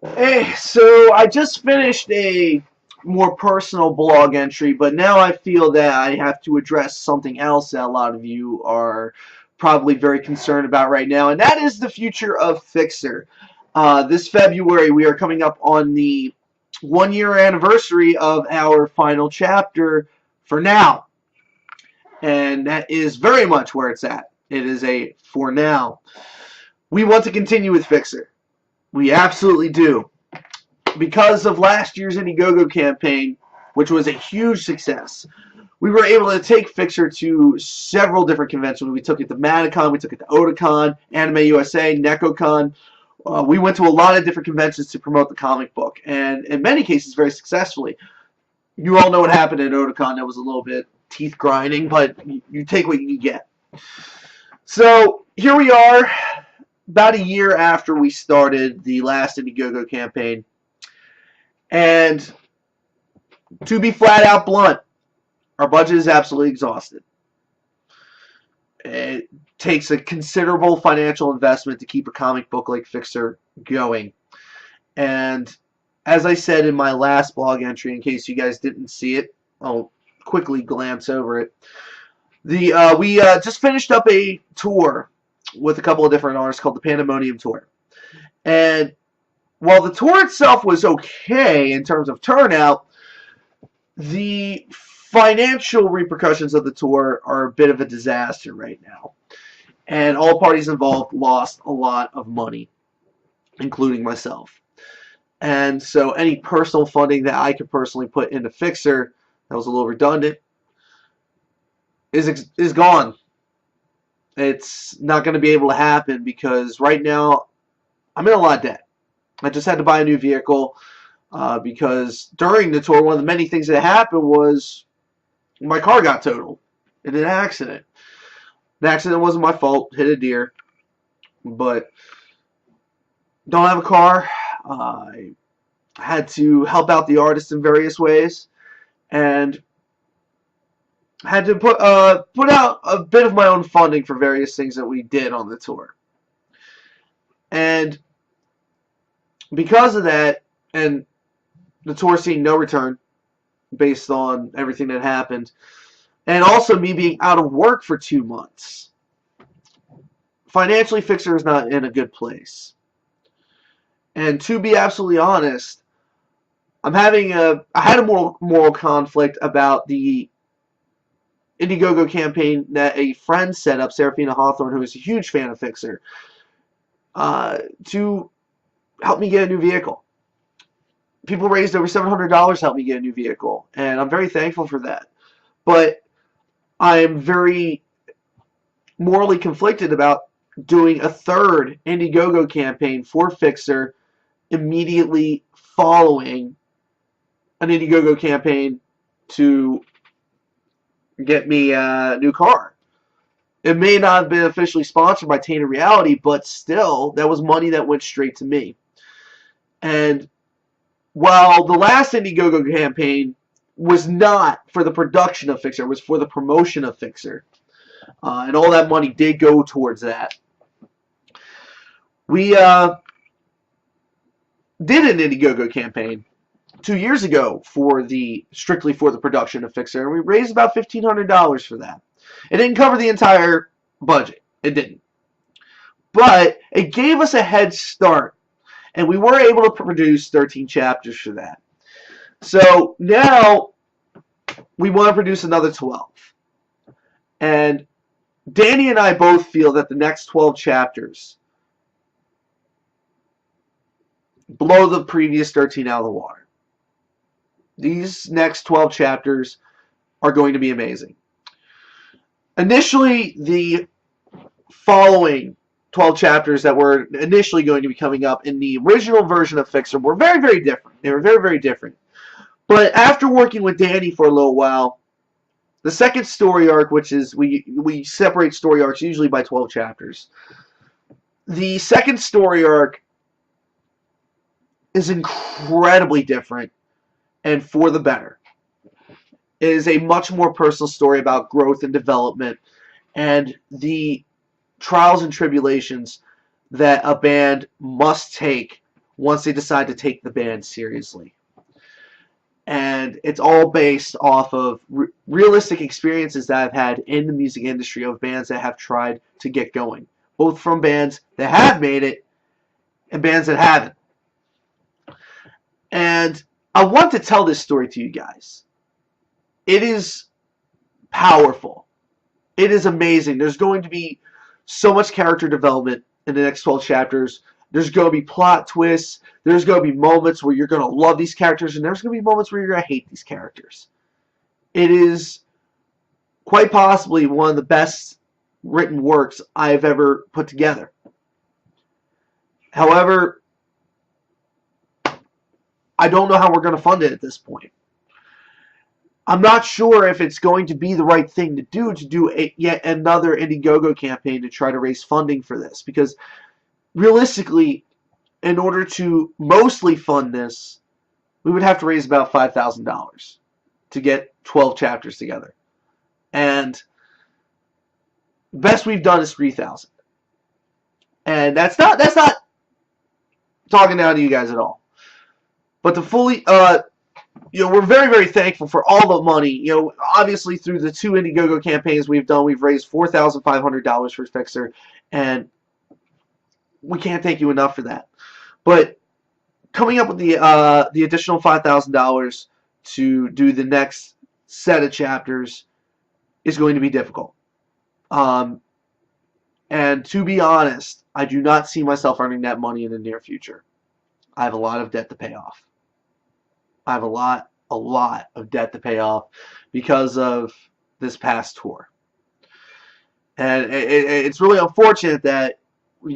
Hey, so I just finished a more personal blog entry, but now I feel that I have to address something else that a lot of you are probably very concerned about right now, and that is the future of Fixer. This February, we are coming up on the 1 year anniversary of our final chapter for now, and that is very much where it's at. It is a for now. We want to continue with Fixer. We absolutely do. Because of last year's Indiegogo campaign, which was a huge success, we were able to take Fixer to several different conventions. We took it to Manicon, we took it to Otakon, Anime USA, NecoCon. We went to a lot of different conventions to promote the comic book, and in many cases, very successfully. You all know what happened at Otakon. That was a little bit teeth grinding, but you take what you get. So here we are, about a year after we started the last Indiegogo campaign. And to be flat out blunt, our budget is absolutely exhausted. It takes a considerable financial investment to keep a comic book like Fixer going. And as I said in my last blog entry, in case you guys didn't see it, I'll quickly glance over it. We just finished up a tour with a couple of different artists called the Pandemonium Tour. And while the tour itself was okay in terms of turnout, the financial repercussions of the tour are a bit of a disaster right now. And all parties involved lost a lot of money, including myself. And so any personal funding that I could personally put into Fixer, that was a little redundant, is gone. It's not going to be able to happen because right now I'm in a lot of debt. I just had to buy a new vehicle because during the tour, one of the many things that happened was my car got totaled in an accident. The accident wasn't my fault, hit a deer, but don't have a car. I had to help out the artist in various ways, and had to put out a bit of my own funding for various things that we did on the tour. And because of that, and the tour seeing no return based on everything that happened, and also me being out of work for 2 months, financially Fixer is not in a good place. And to be absolutely honest, I had a moral conflict about the Indiegogo campaign that a friend set up, Serafina Hawthorne, who is a huge fan of Fixer, to help me get a new vehicle. People raised over $700 to help me get a new vehicle, and I'm very thankful for that. But I am very morally conflicted about doing a third Indiegogo campaign for Fixer immediately following an Indiegogo campaign to get me a new car. It may not have been officially sponsored by Tainted Reality, but still, that was money that went straight to me. And while the last Indiegogo campaign was not for the production of Fixer, it was for the promotion of Fixer. And all that money did go towards that. We did an Indiegogo campaign 2 years ago strictly for the production of Fixer, and we raised about $1,500 for that. It didn't cover the entire budget. It didn't. But it gave us a head start, and we were able to produce 13 chapters for that. So now we want to produce another 12. And Danny and I both feel that the next 12 chapters blow the previous 13 out of the water. These next 12 chapters are going to be amazing. Initially, the following 12 chapters that were initially going to be coming up in the original version of Fixer were very, very different. They were very, very different. But after working with Danny for a little while, the second story arc, which is we separate story arcs usually by 12 chapters. The second story arc is incredibly different and for the better. It is a much more personal story about growth and development and the trials and tribulations that a band must take once they decide to take the band seriously. And it's all based off of realistic experiences that I've had in the music industry of bands that have tried to get going, both from bands that have made it and bands that haven't. And I want to tell this story to you guys. It is powerful. It is amazing. There's going to be so much character development in the next 12 chapters. There's going to be plot twists. There's going to be moments where you're going to love these characters, and there's going to be moments where you're going to hate these characters. It is quite possibly one of the best written works I've ever put together. However, I don't know how we're going to fund it at this point. I'm not sure if it's going to be the right thing to do yet another Indiegogo campaign to try to raise funding for this. Because realistically, in order to mostly fund this, we would have to raise about $5,000 to get 12 chapters together. And the best we've done is $3,000. And that's not talking down to you guys at all. But to fully we're very, very thankful for all the money. Obviously through the 2 Indiegogo campaigns we've done, we've raised $4,500 for Fixer, and we can't thank you enough for that. But coming up with the additional $5,000 to do the next set of chapters is going to be difficult. And to be honest, I do not see myself earning that money in the near future. I have a lot of debt to pay off. I have a lot of debt to pay off because of this past tour. And it's really unfortunate that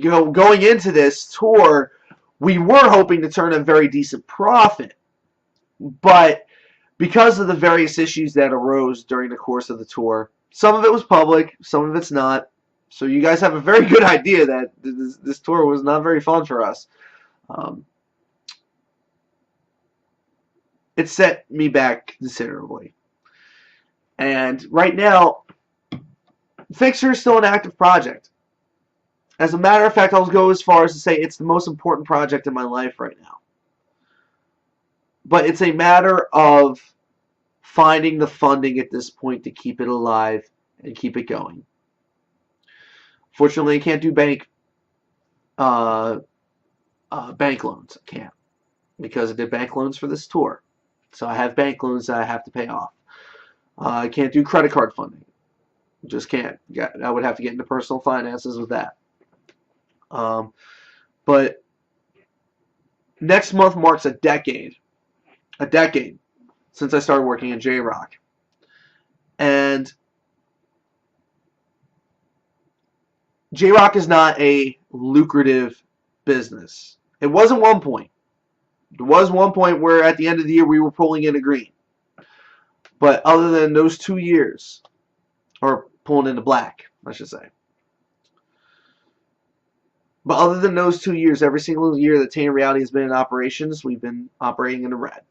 going into this tour, we were hoping to turn a very decent profit. But because of the various issues that arose during the course of the tour, some of it was public, some of it's not. So you guys have a very good idea that this tour was not very fun for us. It set me back considerably. And right now, Fixer is still an active project. As a matter of fact, I'll go as far as to say it's the most important project in my life right now. But it's a matter of finding the funding at this point to keep it alive and keep it going. Fortunately, I can't do bank loans. I can't, because I did bank loans for this tour. So I have bank loans that I have to pay off. I can't do credit card funding. Just can't. I would have to get into personal finances with that. But next month marks a decade since I started working in J-Rock. And J-Rock is not a lucrative business. It was at one point. There was one point where at the end of the year we were pulling in a green. But other than those 2 years, or pulling into black, I should say. But other than those 2 years, every single year that Tainted Reality has been in operations, we've been operating in the red.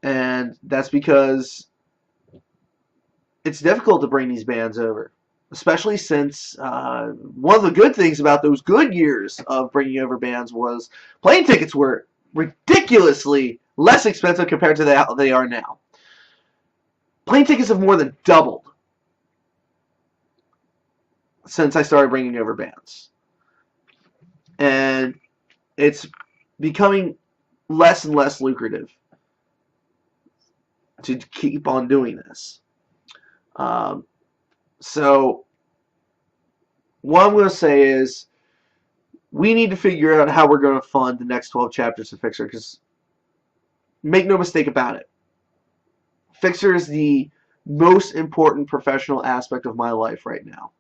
And that's because it's difficult to bring these bands over. Especially since one of the good things about those good years of bringing over bands was plane tickets were ridiculously less expensive compared to how they are now. Plane tickets have more than doubled since I started bringing over bands. And it's becoming less and less lucrative to keep on doing this. So what I'm going to say is we need to figure out how we're going to fund the next 12 chapters of Fixer, because make no mistake about it, Fixer is the most important professional aspect of my life right now.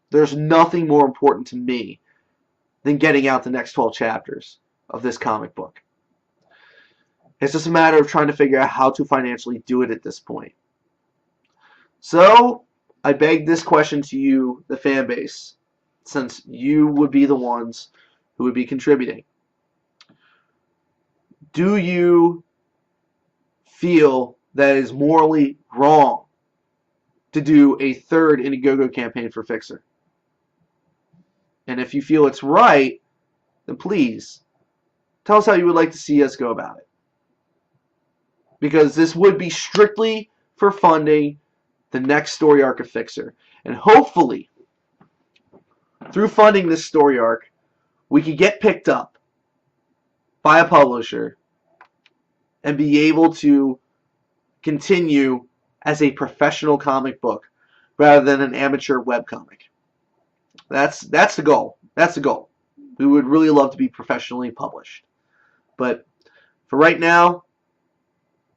There's nothing more important to me than getting out the next 12 chapters of this comic book. It's just a matter of trying to figure out how to financially do it at this point. So I beg this question to you, the fan base, since you would be the ones who would be contributing. Do you feel that it is morally wrong to do a third Indiegogo campaign for Fixer? And if you feel it's right, then please Tell us how you would like to see us go about it. Because this would be strictly for funding the next story arc of Fixer. And hopefully, through funding this story arc, we could get picked up by a publisher and be able to continue as a professional comic book rather than an amateur webcomic. That's the goal. That's the goal. We would really love to be professionally published. But for right now,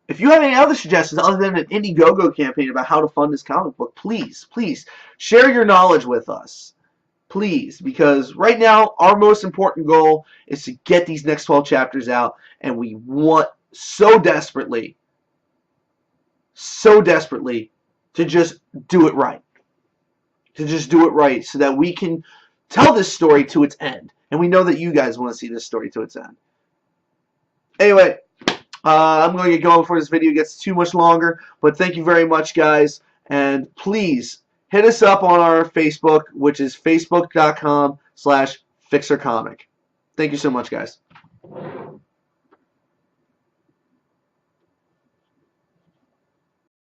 if you have any other suggestions other than an Indiegogo campaign about how to fund this comic book, please, please share your knowledge with us. Please, because right now our most important goal is to get these next 12 chapters out, and we want so desperately to just do it right. To just do it right so that we can tell this story to its end. And we know that you guys want to see this story to its end. Anyway, I'm going to get going before this video gets too much longer. But thank you very much, guys. And please hit us up on our Facebook, which is facebook.com/FixerComic. Thank you so much, guys.